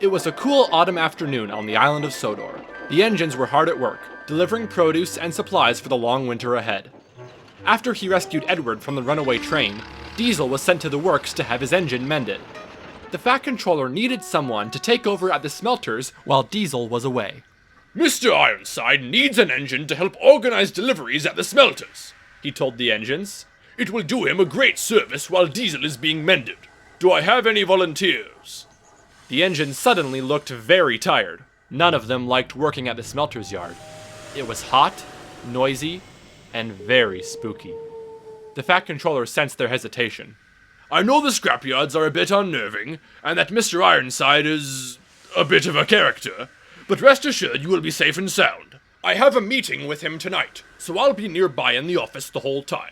It was a cool autumn afternoon on the island of Sodor. The engines were hard at work, delivering produce and supplies for the long winter ahead. After he rescued Edward from the runaway train, Diesel was sent to the works to have his engine mended. The Fat Controller needed someone to take over at the smelters while Diesel was away. Mr. Ironside needs an engine to help organize deliveries at the smelters, he told the engines. It will do him a great service while Diesel is being mended. Do I have any volunteers? The engines suddenly looked very tired. None of them liked working at the smelter's yard. It was hot, noisy, and very spooky. The Fat Controller sensed their hesitation. I know the scrapyards are a bit unnerving, and that Mr. Ironside is a bit of a character, but rest assured you will be safe and sound. I have a meeting with him tonight, so I'll be nearby in the office the whole time.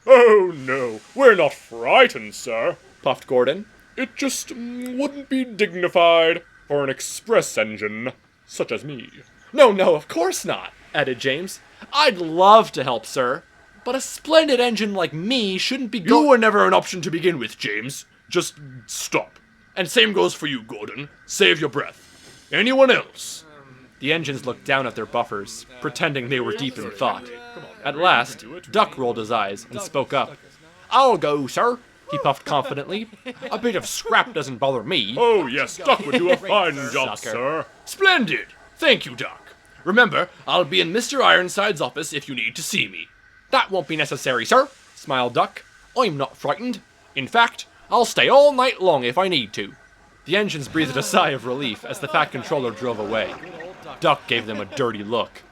Oh no, we're not frightened, sir, puffed Gordon. It just wouldn't be dignified for an express engine, such as me. No, of course not, added James. I'd love to help, sir. But a splendid engine like me shouldn't be You were never an option to begin with, James. Just stop. And same goes for you, Gordon. Save your breath. Anyone else? The engines looked down at their buffers, pretending they were deep in thought. At last, Duck rolled his eyes and spoke up. I'll go, sir, he puffed confidently. A bit of scrap doesn't bother me. Oh yes, Duck would do a fine job, sir. Splendid. Thank you, Duck. Remember, I'll be in Mr. Ironside's office if you need to see me. That won't be necessary, sir, smiled Duck. I'm not frightened. In fact, I'll stay all night long if I need to. The engines breathed a sigh of relief as the Fat Controller drove away. Duck gave them a dirty look.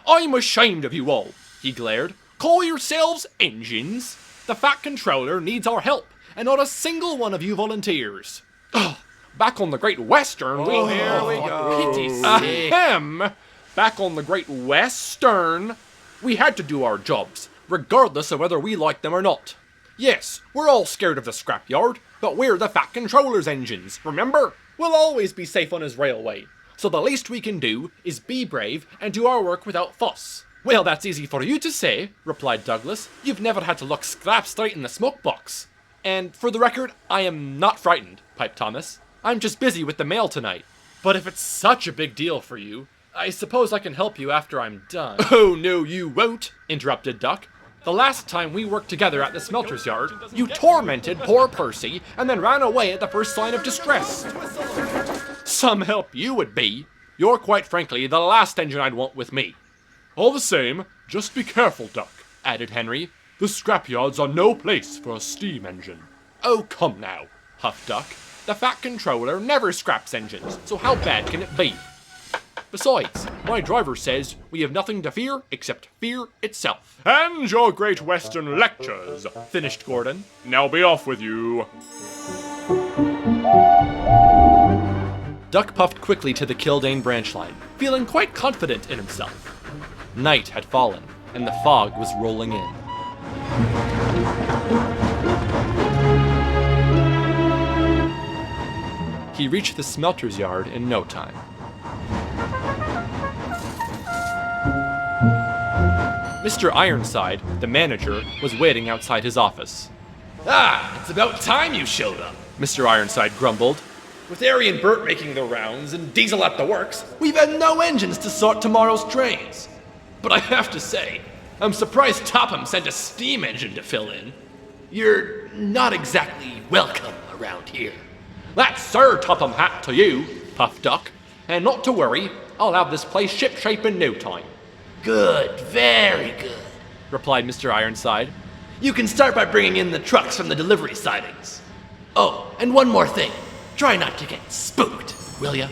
I'm ashamed of you all, he glared. Call yourselves engines? The Fat Controller needs our help, and not a single one of you volunteers. Back on the Great Western, Here we go. Pity Ahem! Back on the Great Western, we had to do our jobs, regardless of whether we liked them or not. Yes, we're all scared of the scrapyard, but we're the Fat Controller's engines, remember? We'll always be safe on his railway, so the least we can do is be brave and do our work without fuss. Well, that's easy for you to say, replied Douglas. You've never had to look scrap straight in the smoke box. And for the record, I am not frightened, piped Thomas. I'm just busy with the mail tonight. But if it's such a big deal for you, I suppose I can help you after I'm done. Oh, no, you won't, interrupted Duck. The last time we worked together at the smelter's yard, you tormented poor Percy and then ran away at the first sign of distress. Some help you would be. You're quite frankly the last engine I'd want with me. All the same, just be careful, Duck, added Henry. The scrapyards are no place for a steam engine. Oh, come now, huffed Duck. The Fat Controller never scraps engines, so how bad can it be? Besides, my driver says we have nothing to fear except fear itself. And your Great Western lectures, finished Gordon. Now be off with you. Duck puffed quickly to the Kildane branch line, feeling quite confident in himself. Night had fallen, and the fog was rolling in. He reached the smelter's yard in no time. Mr. Ironside, the manager, was waiting outside his office. Ah, it's about time you showed up, Mr. Ironside grumbled. With Harry and Bert making the rounds and Diesel at the works, we've had no engines to sort tomorrow's trains. But I have to say, I'm surprised Topham sent a steam engine to fill in. You're not exactly welcome around here. That's Sir Topham Hat to you, puffed Duck. And not to worry, I'll have this place shipshape in no time. Good, very good, replied Mr. Ironside. You can start by bringing in the trucks from the delivery sidings. Oh, and one more thing. Try not to get spooked, will ya?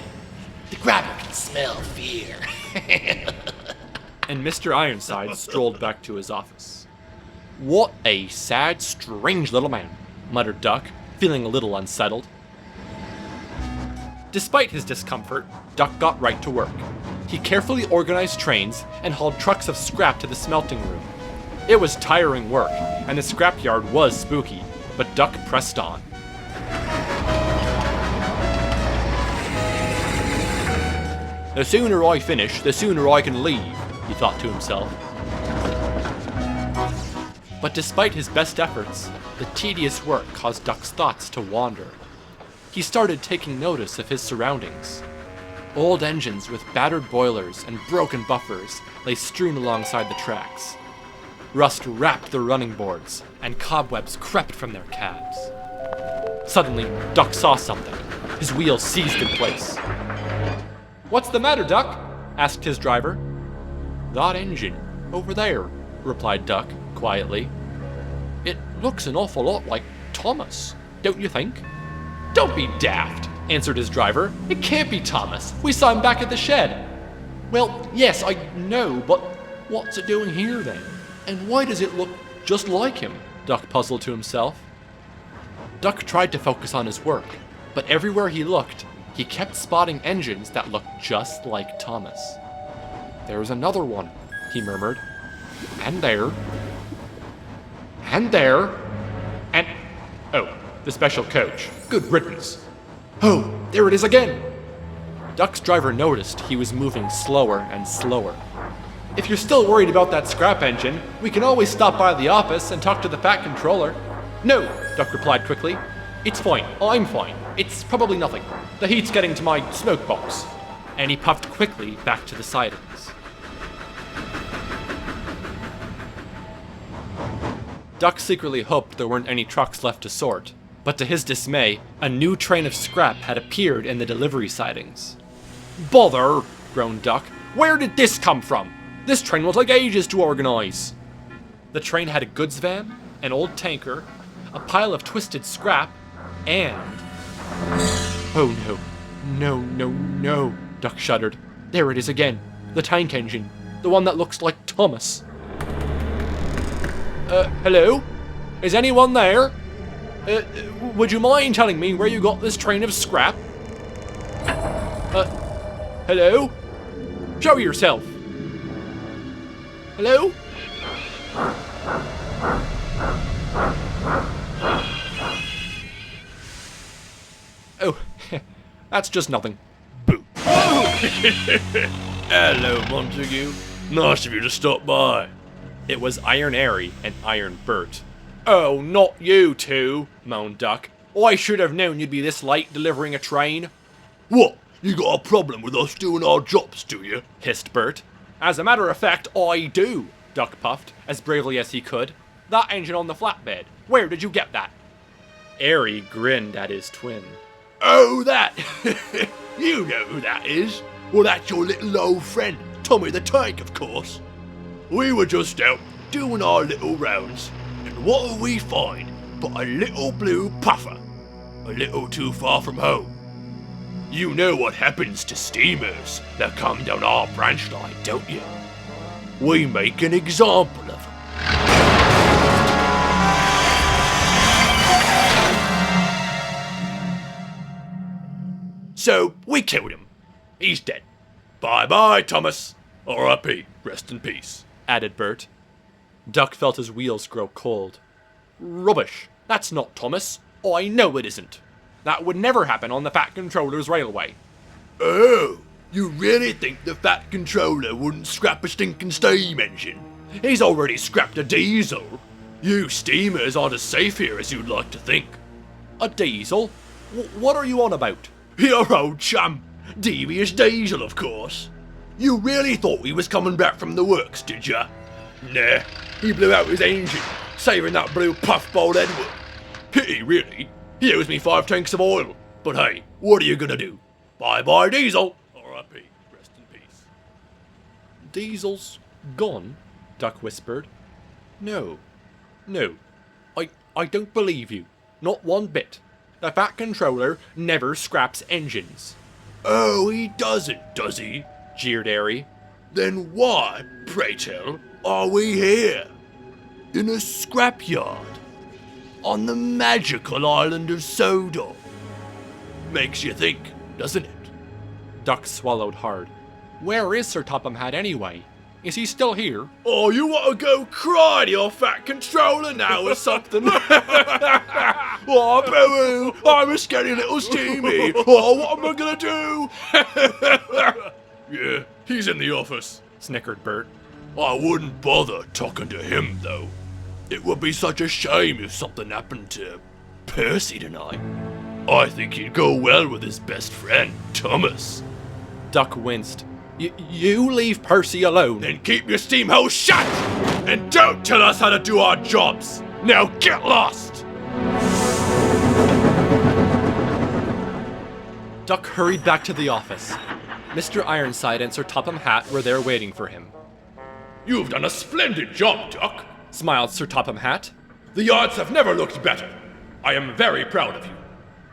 The grabber can smell fear. And Mr. Ironside strolled back to his office. What a sad, strange little man, muttered Duck, feeling a little unsettled. Despite his discomfort, Duck got right to work. He carefully organized trains and hauled trucks of scrap to the smelting room. It was tiring work, and the scrapyard was spooky, but Duck pressed on. The sooner I finish, the sooner I can leave, he thought to himself. But despite his best efforts, the tedious work caused Duck's thoughts to wander. he started taking notice of his surroundings. Old engines with battered boilers and broken buffers lay strewn alongside the tracks. Rust wrapped the running boards, and cobwebs crept from their cabs. Suddenly, Duck saw something. His wheels seized in place. "What's the matter, Duck?" asked his driver. "That engine, over there," replied Duck, quietly. "It looks an awful lot like Thomas, don't you think?" "Don't be daft," answered his driver. "It can't be Thomas. We saw him back at the shed." "Well, yes, I know, but what's it doing here then? And why does it look just like him?" Duck puzzled to himself. Duck tried to focus on his work, but everywhere he looked, he kept spotting engines that looked just like Thomas. "There's another one," he murmured. "And there. And there. And... oh, the special coach. Good riddance. Oh, there it is again!" Duck's driver noticed he was moving slower and slower. "If you're still worried about that scrap engine, we can always stop by the office and talk to the Fat Controller." "No," Duck replied quickly. "It's fine. I'm fine. It's probably nothing. The heat's getting to my smoke box." And he puffed quickly back to the sidings. Duck secretly hoped there weren't any trucks left to sort, but to his dismay, a new train of scrap had appeared in the delivery sidings. "Bother!" groaned Duck. "Where did this come from? This train will take ages to organize." The train had a goods van, an old tanker, a pile of twisted scrap, and... "Oh no, no, no, no," Duck shuddered. "There it is again, the tank engine, the one that looks like Thomas." Hello? Is anyone there? Would you mind telling me where you got this train of scrap? Hello? Show yourself. Hello? Oh, that's just nothing. Boo. Hello, Montague. Nice of you to stop by. It was Iron Airy and Iron Bert. "Oh, not you two," moaned Duck. "I should have known you'd be this late delivering a train." What? You got a problem with us doing our jobs, do you? Hissed Bert. "As a matter of fact, I do," Duck puffed, as bravely as he could. "That engine on the flatbed. Where did you get that?" Airy grinned at his twin. Oh, that! You know who that is. Well, that's your little old friend, Tommy the Tank, of course. We were just out doing our little rounds, and what do we find but a little blue puffer, a little too far from home. You know what happens to steamers that come down our branch line, don't you? We make an example of them. So we killed him. He's dead. Bye-bye, Thomas. R.I.P. Rest in peace," added Bert. Duck felt his wheels grow cold. "Rubbish. That's not Thomas. I know it isn't. That would never happen on the Fat Controller's railway." Oh, you really think the Fat Controller wouldn't scrap a stinking steam engine? He's already scrapped a diesel. You steamers aren't as safe here as you'd like to think. "A diesel? What are you on about?" Your old chum, Devious Diesel, of course. You really thought he was coming back from the works, did ya? Nah, he blew out his engine, saving that blue puffball Edward. Pity, really. He owes me 5 tanks of oil. But hey, what are you gonna do? Bye-bye, Diesel. R.I.P. Rest in peace. "Diesel's gone?" Duck whispered. No. I don't believe you. Not one bit. The Fat Controller never scraps engines." Oh, he doesn't, does he? Jeered Airy. Then why, pray tell, are we here? In a scrapyard? On the magical island of Sodor? Makes you think, doesn't it? Duck swallowed hard. "Where is Sir Topham Hatt anyway? Is he still here?" Oh, you want to go cry to your Fat Controller now or something? Oh, boo! I'm a skinny little steamy. Oh, what am I gonna do? Yeah, he's in the office, snickered Bert. I wouldn't bother talking to him, though. It would be such a shame if something happened to Percy tonight. I think he'd go well with his best friend, Thomas. Duck winced. You leave Percy alone. Then keep your steam hose shut! And don't tell us how to do our jobs! Now get lost! Duck hurried back to the office. Mr. Ironside and Sir Topham Hatt were there waiting for him. You've done a splendid job, Duck, Smiled Sir Topham Hatt. The yards have never looked better. I am very proud of you.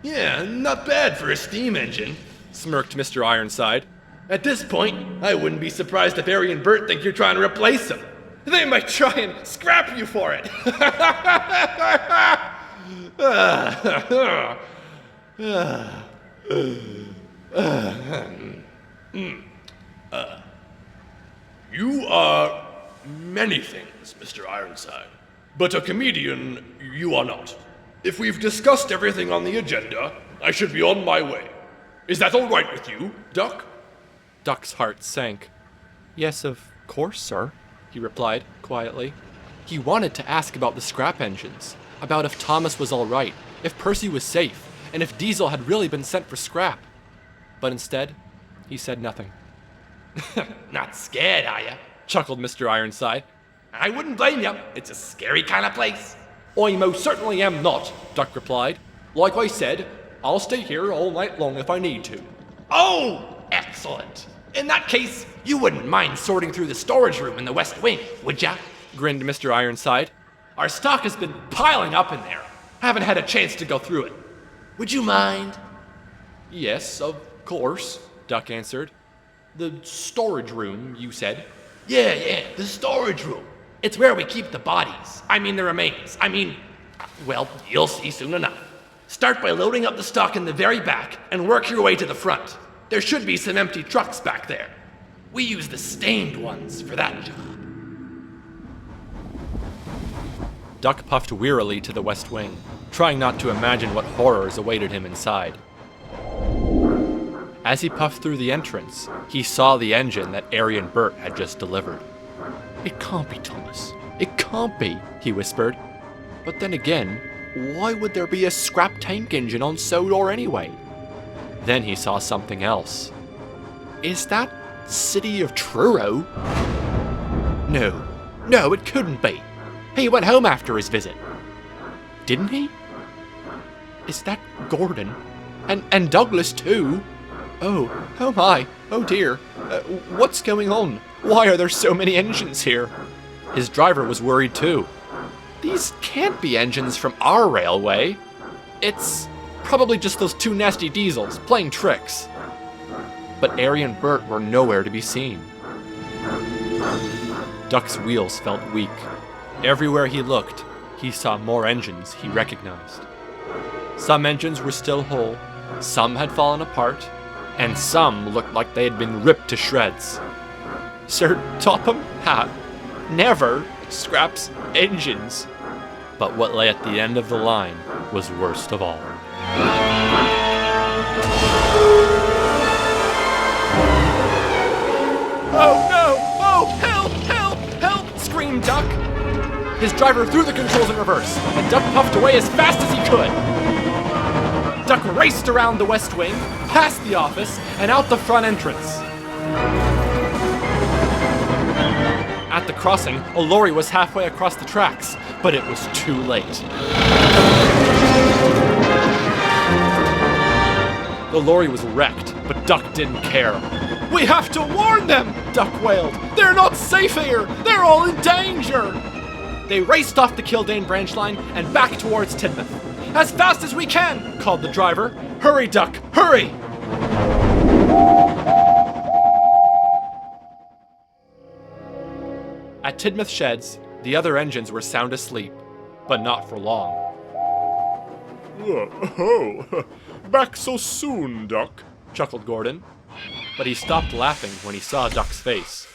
Yeah, not bad for a steam engine, Smirked Mr. Ironside. At this point, I wouldn't be surprised if Harry and Bert think you're trying to replace them. They might try and scrap you for it. You are many things, Mr. Ironside, but a comedian you are not. If we've discussed everything on the agenda, I should be on my way. Is that all right with you, Duck? Duck's heart sank. Yes, of course, sir, he replied quietly. He wanted to ask about the scrap engines, about if Thomas was all right, if Percy was safe, and if Diesel had really been sent for scrap. But instead, he said nothing. Not scared, are ya? Chuckled Mr. Ironside. I wouldn't blame you. It's a scary kind of place. I most certainly am not, Duck replied. Like I said, I'll stay here all night long if I need to. Oh, excellent. In that case, you wouldn't mind sorting through the storage room in the West Wing, would ya? Grinned Mr. Ironside. Our stock has been piling up in there. Haven't had a chance to go through it. Would you mind? Yes, of course, Duck answered. The storage room, you said? Yeah, the storage room. It's where we keep the bodies. I mean the remains. Well, you'll see soon enough. Start by loading up the stock in the very back and work your way to the front. There should be some empty trucks back there. We use the stained ones for that job. Duck puffed wearily to the West Wing, trying not to imagine what horrors awaited him inside. As he puffed through the entrance, he saw the engine that Harry and Bert had just delivered. It can't be Thomas. It can't be, he whispered. But then again, why would there be a scrap tank engine on Sodor anyway? Then he saw something else. Is that City of Truro? No, it couldn't be. He went home after his visit. Didn't he? Is that Gordon? And Douglas too? Oh my, oh dear. What's going on? Why are there so many engines here? His driver was worried too. These can't be engines from our railway. It's probably just those two nasty diesels playing tricks. But Harry and Bert were nowhere to be seen. Duck's wheels felt weak. Everywhere he looked, he saw more engines he recognized. Some engines were still whole, some had fallen apart, and some looked like they had been ripped to shreds. Sir Topham Hatt never scraps engines. But what lay at the end of the line was worst of all. Oh no! Oh, help! Screamed Duck. His driver threw the controls in reverse, and Duck puffed away as fast as he could. Duck raced around the West Wing, past the office, and out the front entrance. At the crossing, a lorry was halfway across the tracks, but it was too late. The lorry was wrecked, but Duck didn't care. We have to warn them, Duck wailed. They're not safe here. They're all in danger. They raced off the Kildane branch line and back towards Tidmouth. As fast as we can, called the driver. Hurry, Duck, hurry! At Tidmouth Sheds, the other engines were sound asleep, but not for long. Oh, back so soon, Duck, chuckled Gordon. But he stopped laughing when he saw Duck's face.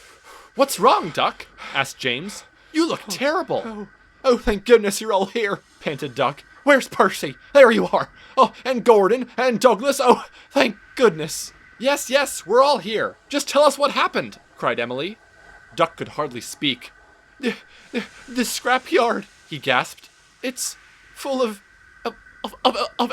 What's wrong, Duck? Asked James. You look terrible. Oh, thank goodness you're all here, panted Duck. Where's Percy? There you are. Oh, and Gordon, and Douglas. Oh, thank goodness. Yes, we're all here. Just tell us what happened, cried Emily. Duck could hardly speak. The scrapyard, he gasped. It's full of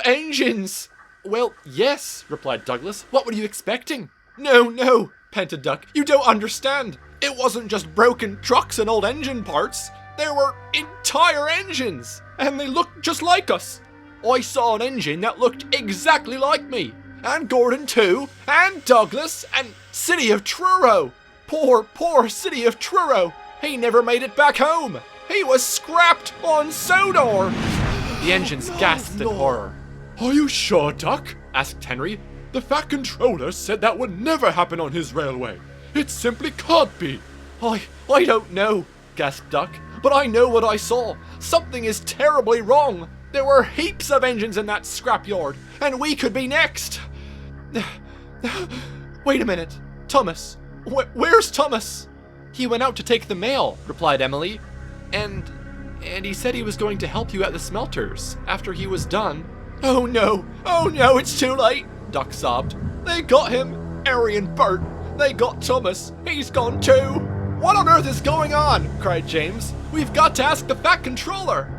engines. Well, yes, replied Douglas. What were you expecting? No, panted Duck. You don't understand. It wasn't just broken trucks and old engine parts. There were entire engines, and they looked just like us. I saw an engine that looked exactly like me, and Gordon too, and Douglas, and City of Truro. Poor City of Truro. He never made it back home. He was scrapped on Sodor. The engines gasped in horror. Are you sure, Duck? Asked Henry. The Fat Controller said that would never happen on his railway. It simply can't be. I don't know, gasped Duck, but I know what I saw. Something is terribly wrong. There were heaps of engines in that scrapyard, and we could be next. Wait a minute. Thomas. Where's Thomas? He went out to take the mail, replied Emily. And he said he was going to help you at the smelters after he was done. Oh no, it's too late, Duck sobbed. They got him, Harry and Bert. They got Thomas. He's gone too. What on earth is going on? Cried James. We've got to ask the Fat Controller.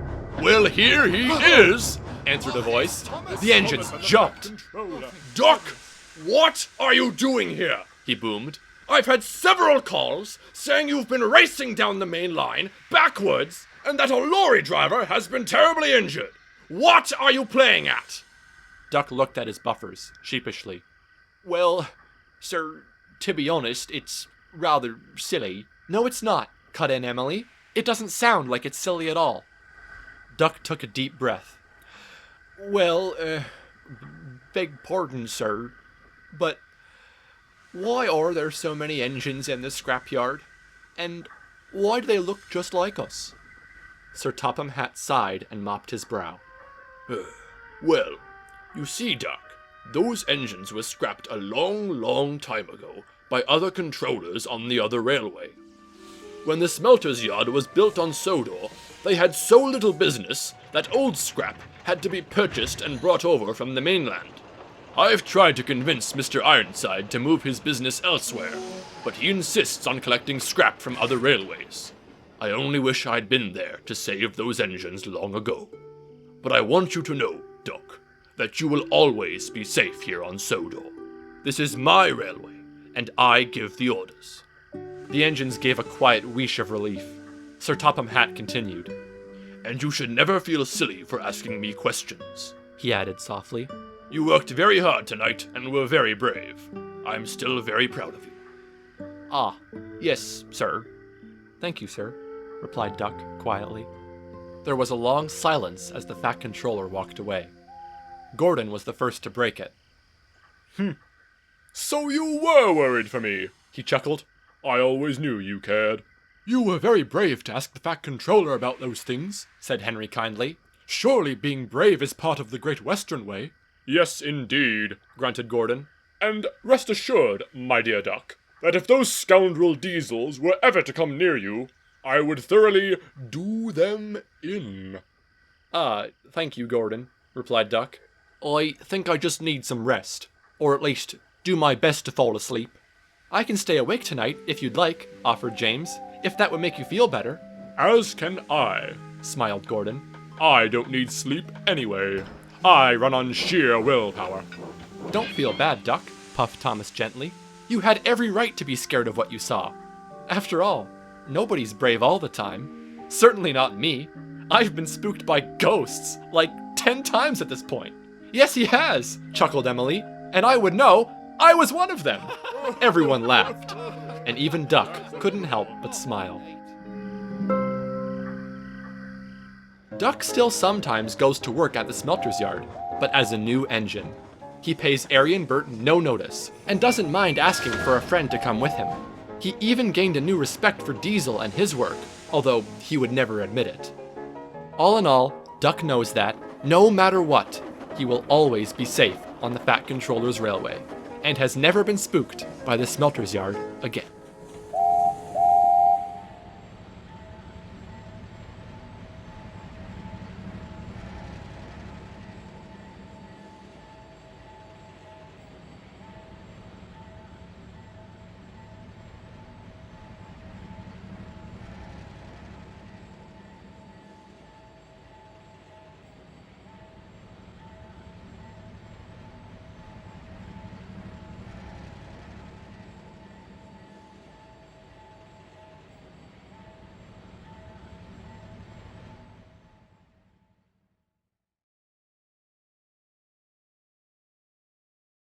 Well, here he is, answered a voice. The engines jumped. Duck, what are you doing here? He boomed. I've had several calls saying you've been racing down the main line, backwards, and that a lorry driver has been terribly injured. What are you playing at? Duck looked at his buffers, sheepishly. Well, sir, to be honest, it's rather silly. No, it's not, cut in Emily. It doesn't sound like it's silly at all. Duck took a deep breath. Well, beg pardon, sir, but why are there so many engines in the scrapyard? And why do they look just like us? Sir Topham Hatt sighed and mopped his brow. Well, you see, Duck, those engines were scrapped a long time ago by other controllers on the other railway. When the smelter's yard was built on Sodor, they had so little business that old scrap had to be purchased and brought over from the mainland. I've tried to convince Mr. Ironside to move his business elsewhere, but he insists on collecting scrap from other railways. I only wish I'd been there to save those engines long ago. But I want you to know, Duck, that you will always be safe here on Sodor. This is my railway, and I give the orders. The engines gave a quiet wheesh of relief. Sir Topham Hatt continued. And you should never feel silly for asking me questions, he added softly. You worked very hard tonight and were very brave. I'm still very proud of you. Ah, yes, sir. Thank you, sir, replied Duck quietly. There was a long silence as the Fat Controller walked away. Gordon was the first to break it. So you were worried for me, he chuckled. I always knew you cared. You were very brave to ask the Fat Controller about those things, said Henry kindly. Surely being brave is part of the Great Western way. Yes, indeed, grunted Gordon. And rest assured, my dear Duck, that if those scoundrel diesels were ever to come near you, I would thoroughly do them in. Thank you, Gordon, replied Duck. I think I just need some rest, or at least do my best to fall asleep. I can stay awake tonight, if you'd like, offered James, if that would make you feel better. As can I, smiled Gordon. I don't need sleep anyway. I run on sheer willpower. Don't feel bad, Duck, puffed Thomas gently. You had every right to be scared of what you saw. After all, nobody's brave all the time. Certainly not me. I've been spooked by ghosts, like 10 times at this point. Yes, he has, chuckled Emily, and I would know I was one of them. Everyone laughed, and even Duck couldn't help but smile. Duck still sometimes goes to work at the smelter's yard, but as a new engine. He pays Ari and Bert no notice, and doesn't mind asking for a friend to come with him. He even gained a new respect for Diesel and his work, although he would never admit it. All in all, Duck knows that, no matter what, he will always be safe on the Fat Controller's railway, and has never been spooked by the smelter's yard again.